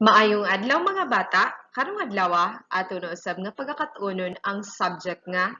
Maayong adlaw mga bata, karong adlaw ato na usab nga pagkakatunon ang subject nga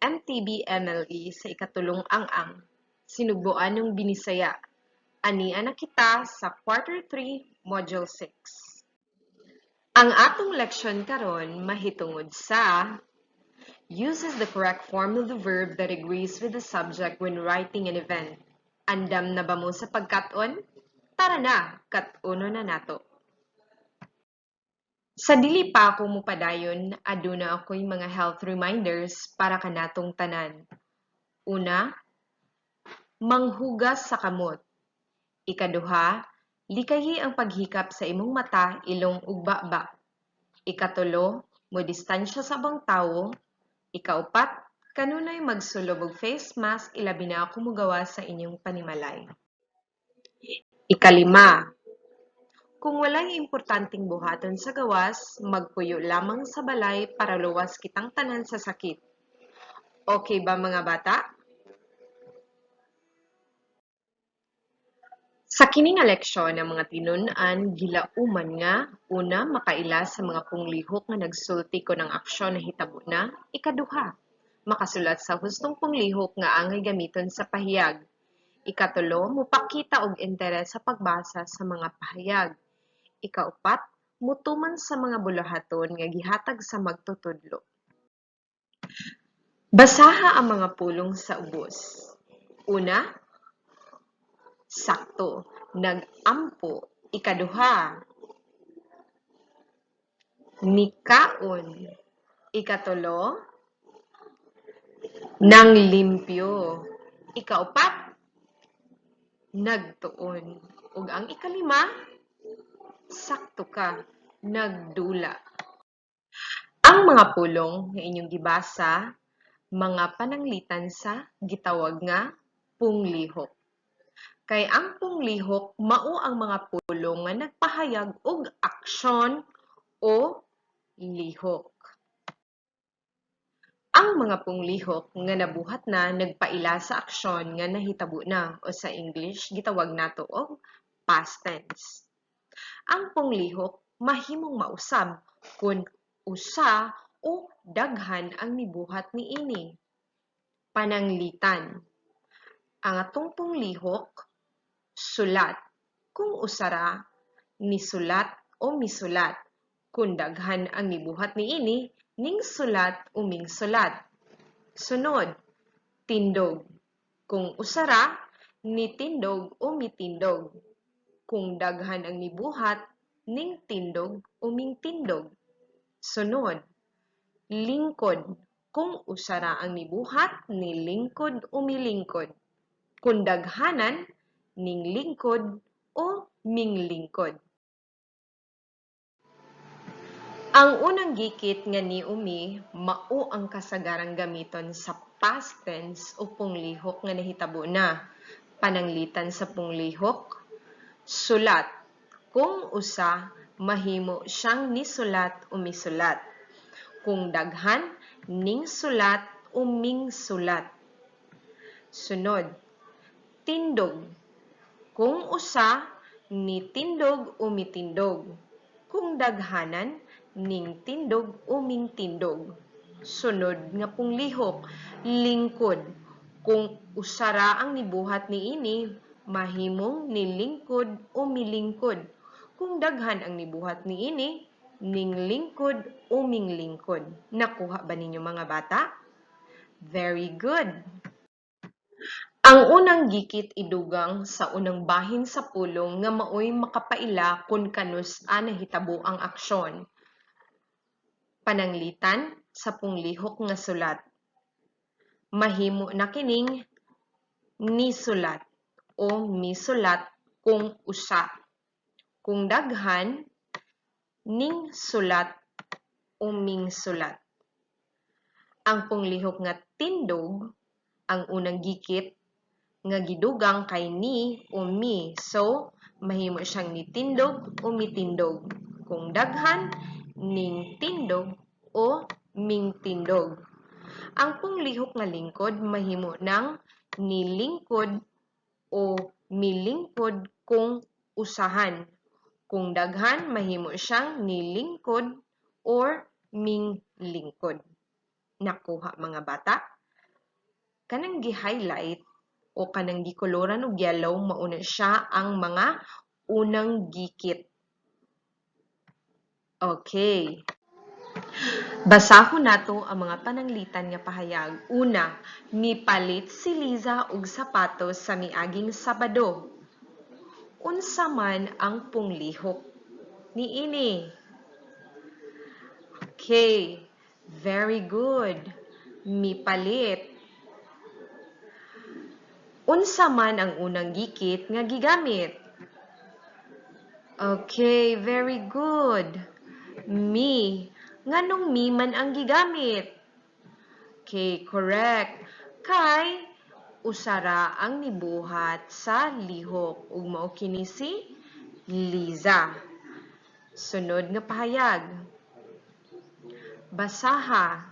MTB-MLE sa ikatulong ang sinugbuan ng Binisaya. Ania na kita sa Quarter 3, Module 6. Ang atong leksyon karon mahitungod sa uses the correct form of the verb that agrees with the subject when writing an event. Andam na ba mo sa pagkat-on? Tara na, kat-uno na nato. Sa dili pa ako mopadayon, aduna ako'y mga health reminders para kanatong tanan. Una, manghugas sa kamot. Ikaduha, likayi ang paghikap sa imong mata, ilong ug baba. Ikatulo, modistansya sa bang tawo. Ikaupat, kanunay magsulog og face mask ilabi na ako mugawa sa inyong panimalay. Ikalima, kung walay importanteng buhaton sa gawas, magpuyo lamang sa balay para luwas kitang tanan sa sakit. Okay ba mga bata? Sa kini nga leksyon ang mga tinun-an gilauman nga una makaila sa mga punglihok nga nagsulti ko ng aksyon na hitabo na. Ikaduha, makasulat sa hustong punglihok nga angay gamiton sa pahayag. Ikatulo, mupakita og interes sa pagbasa sa mga pahayag. Ikaupat, mutuman sa mga bulahaton nga gihatag sa magtutudlo. Basaha ang mga pulong sa ubos. Una, sakto, nag-ampo. Ikaduha, nikaon. Ikatulo, nang limpyo. Ikaupat, nagtuon. Ug ang ikalima, sakto ka, nagdula. Ang mga pulong nga inyong gibasa, mga pananglitan sa gitawag nga punglihok. Kay ang punglihok mao ang mga pulong nga nagpahayag og aksyon o lihok. Ang mga punglihok nga nabuhat na nagpaila sa aksyon nga nahitabo na o sa English gitawag nato og past tense. Ang punglihok mahimong mausab kun usa o daghan ang mibuhat niini. Pananglitan. Ang atong punglihok sulat kung usara nisulat o misulat. Kung daghan ang mibuhat niini, ning sulat o mingsulat. Sunod, tindog. Kung usara, nitindog o mitindog. Kung daghan ang mibuhat, ning tindog o mingtindog. Sunod, lingkod. Kung usara ang mibuhat, nilingkod o milingkod. Kung daghanan, ning lingkod o minglingkod. Ang unang gikit nga ni umi, mao ang kasagarang gamiton sa past tense o punglihok nga nahitabo na. Pananglitan sa punglihok, sulat. Kung usa, mahimo siyang nisulat o misulat. Kung daghan, ning sulat o mingsulat. Sunod, tindog. Kung usa, nitindog o mitindog. Kung daghanan, ning tindog o mingtindog. Sunod nga punglihok, lingkod. Kung usara ang nibuhat niini, mahimong nilingkod o milingkod. Kung daghan ang nibuhat niini, ning lingkod o minglingkod. Nakuha ba ninyo mga bata? Very good! Ang unang gikit idugang sa unang bahin sa pulong nga maoy makapaila kung kanus-a nahitabo ang aksyon. Pananglitan sa punglihok nga sulat. Mahimo na kining nisulat o misulat kung usa. Kung daghan, ning sulat o mingsulat. Ang punglihok nga tindog, ang unang gikit nga gidugang kay ni o mi. So, mahimo siyang nitindog o mitindog. Kung daghan, ning tindog o mingtindog. Ang punglihok nga lingkod mahimo ng nilingkod o milingkod kung usahan. Kung daghan, mahimo siyang nilingkod or minglingkod. Nakuha mga bata? Kanang gi-highlight o kanang gikoloran og yellow mauna siya ang mga unang gikit. Okay. Basahon nato ang mga pananglitan nga pahayag. Una, mipalit si Liza og sapatos sa miaging Sabado. Unsa man ang punglihok niini? Okay, very good. Mipalit. Unsa man ang unang gikit nga gigamit? Okay, very good. Mi. Nganong mi man ang gigamit? Okay, correct. Kay usara ang nibuhat sa lihok ug mao kini si Liza. Sunod nga pahayag. Basaha.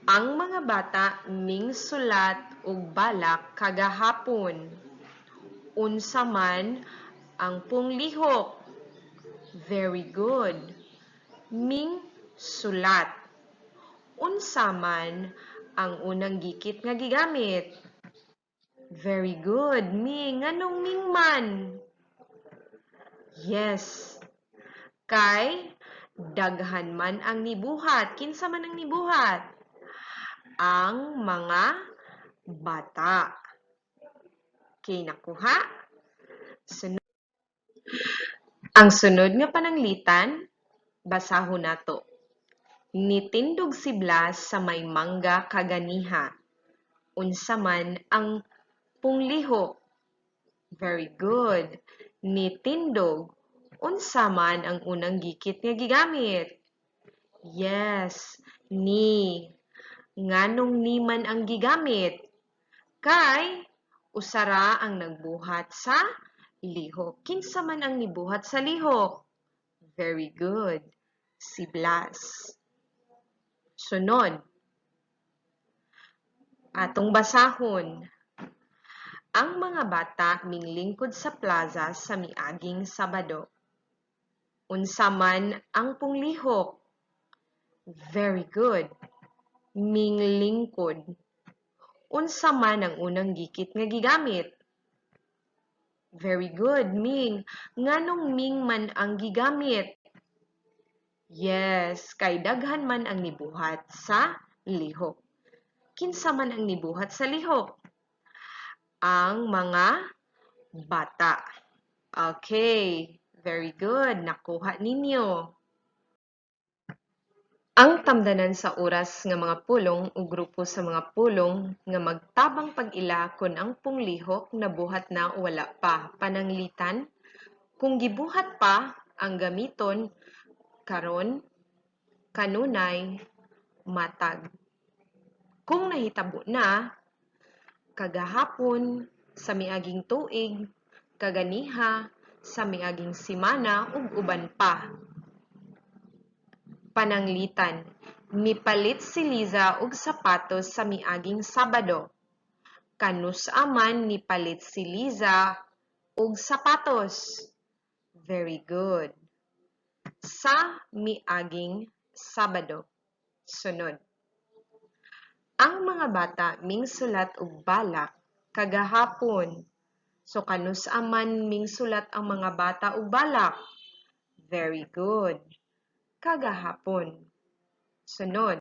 Ang mga bata mingsulat og balak kagahapon. Unsa man ang punglihok? Very good. Ming sulat. Unsa man ang unang gikit nga gigamit? Very good. Ming. Nganong ming man? Yes. Kay daghan man ang nibuhat. Kinsa man ang nibuhat? Ang mga bata. Okay, nakuha? Sunod. Ang sunod nga pananglitan, basahon nato. Nitindog si Blas sa may mangga kaganiha. Unsa man ang punglihok? Very good. Nitindog. Unsa man ang unang gikit nga gigamit? Yes, ni. Nganong ni man ang gigamit? Kay usara ang nagbuhat sa lihok. Kinsa man ang nibuhat sa lihok? Very good. Si Blas. Sunod. Atong basahon. Ang mga bata minglingkod sa plaza sa miaging Sabado. Unsa man ang punglihok? Very good. Minglingkod. Unsa man ang unang gikit nga gigamit? Very good, Ming. Nganong Ming man ang gigamit? Yes, kay daghan man ang nibuhat sa lihok. Kinsa man ang nibuhat sa lihok? Ang mga bata. Okay, very good. Nakuha ninyo. Ang tamdanan sa oras nga mga pulong o grupo sa mga pulong nga magtabang pag-ila kun ang punglihok nabuhat na o wala pa. Pananglitan, kung gibuhat pa ang gamiton karon, kanunay, matag. Kung nahitabo na, kagahapon, sa miaging tuig, kaganiha, sa miaging simana ug uban pa. Pananglitan, mipalit si Liza og sapatos sa miaging Sabado. Kanusa man nipalit si Liza og sapatos? Very good. Sa miaging Sabado. Sunod. Ang mga bata mingsulat og balak kagahapon. So kanusa man mingsulat ang mga bata og balak? Very good. Kagahapon. Sunod.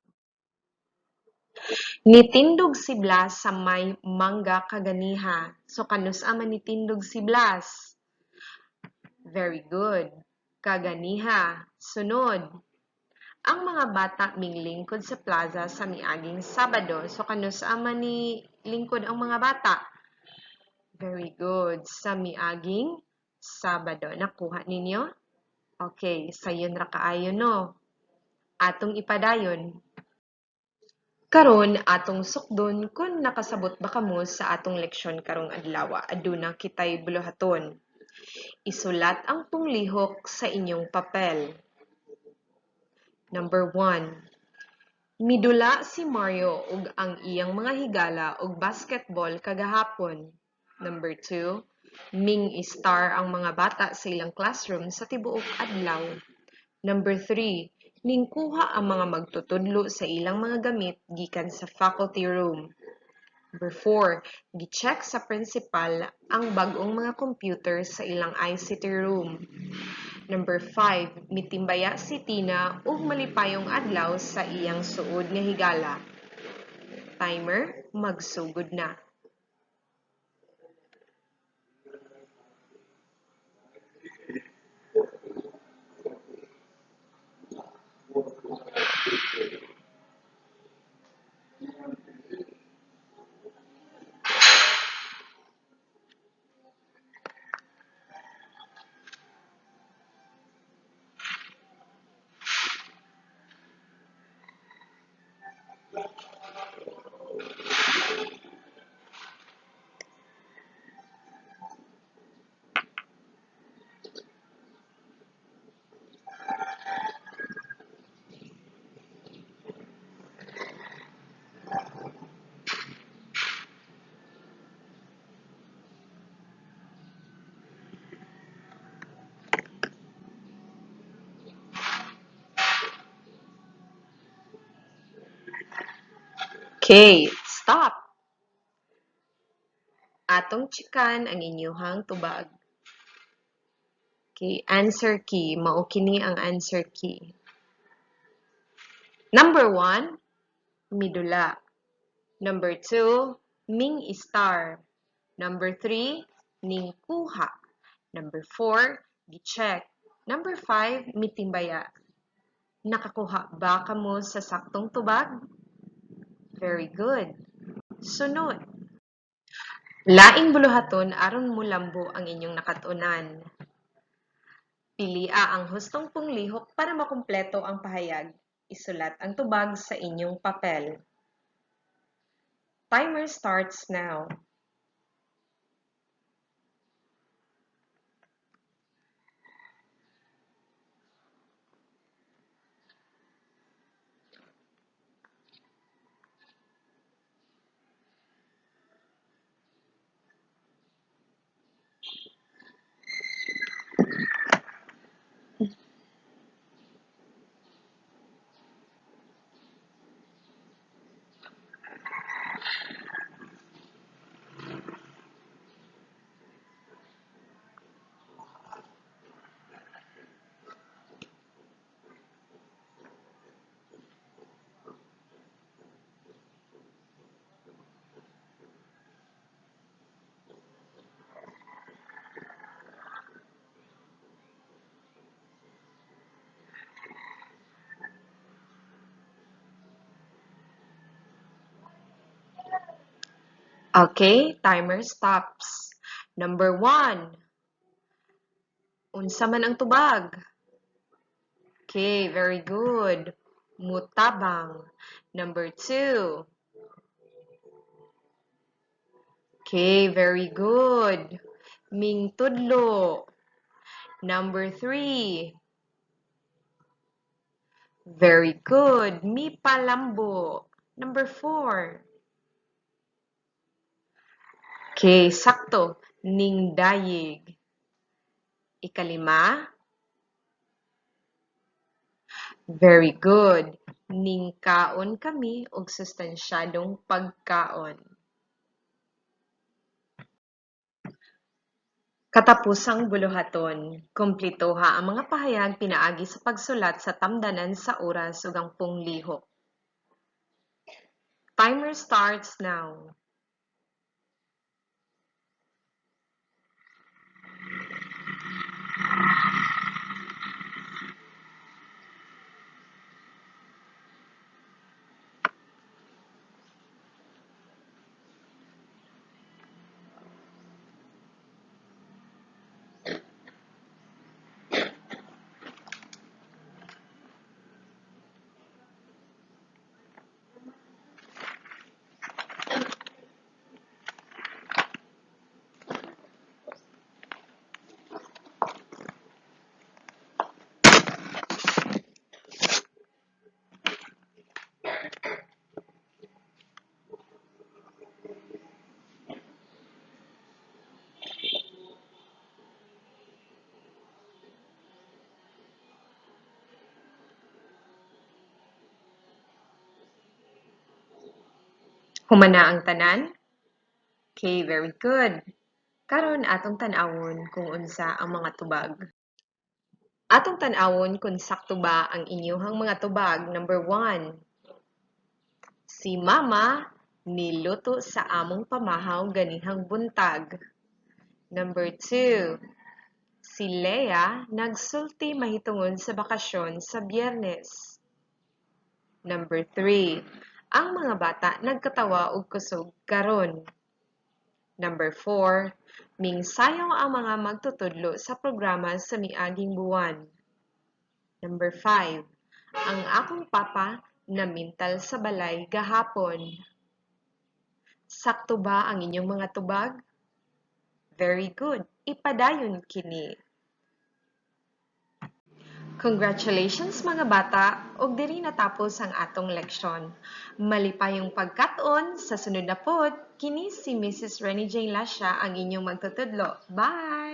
Nitindog si Blas sa may mangga kaganiha. So kanusa man nitindog si Blas? Very good. Kaganiha. Sunod. Ang mga bata minglingkod sa plaza sa miaging Sabado. So kanusa man ni lingkod ang mga bata? Very good. Sa miaging Sabado. Nakuha ninyo? Okay, sayon ra kaayo no. Atong ipadayon. Karon atong sukdon kung nakasabot ba kamo sa atong leksyon karong adlaw. Aduna kitay buluhaton. Isulat ang punglihok sa inyong papel. Number 1. Midula si Mario ug ang iyang mga higala og basketball kagahapon. Number 2. Ming-star ang mga bata sa ilang classroom sa tibuok adlaw. Number 3, ningkuha ang mga magtutudlo sa ilang mga gamit gikan sa faculty room. Number 4, gi-check sa principal ang bag-ong mga computer sa ilang ICT room. Number 5, mitimbaya si Tina ug malipayong adlaw sa iyang suod nga higala. Timer, magsugod na. Okay, stop! Atong chikan ang inyuhang tubag. Okay, answer key. Mao kini ang answer key. Number 1, midula. Number 2, ming-star. Number 3, ningkuha. Number 4, gi-check. Number 5, mitimbaya. Nakakuha ba kamo sa saktong tubag? Very good. Sunod. Laing buluhaton aron mulambo ang inyong nakatunan. Pilia ang hustong punglihok para makumpleto ang pahayag. Isulat ang tubag sa inyong papel. Timer starts now. Okay, timer stops. Number 1. Unsa man ang tubag? Okay, very good. Mutabang. Number 2. Okay, very good. Mingtudlo. Number 3. Very good. Mipalambo. Number 4. Okay, sakto. Ningdayig. Ikalima. Very good. Ningkaon kami og sustansyadong pagkaon. Katapusang buluhaton, kumplitoha ang mga pahayag pinaagi sa pagsulat sa tamdanan sa oras ug ang punglihok. Timer starts now. Humana ang tanan? Okay, very good. Karon atong tan-awon kung unsa ang mga tubag. Atong tan-awon kung sakto ba ang inyuhang mga tubag. Number 1. Si Mama niluto sa among pamahaw ganihang buntag. Number 2. Si Lea nagsulti mahitungod sa bakasyon sa Biyernes. Number 3. Ang mga bata nagkatawa og kusog karon. Number 4. Mingsayaw ang mga magtutudlo sa programa sa miaging buwan. Number 5. Ang akong papa namintal sa balay gahapon. Sakto ba ang inyong mga tubag? Very good. Ipadayon kini. Congratulations mga bata, og diri natapos ang atong leksyon. Malipayong pagkat-on sa sunod na pod, kini si Mrs. Renny J. Lasha ang inyong magtutudlo. Bye!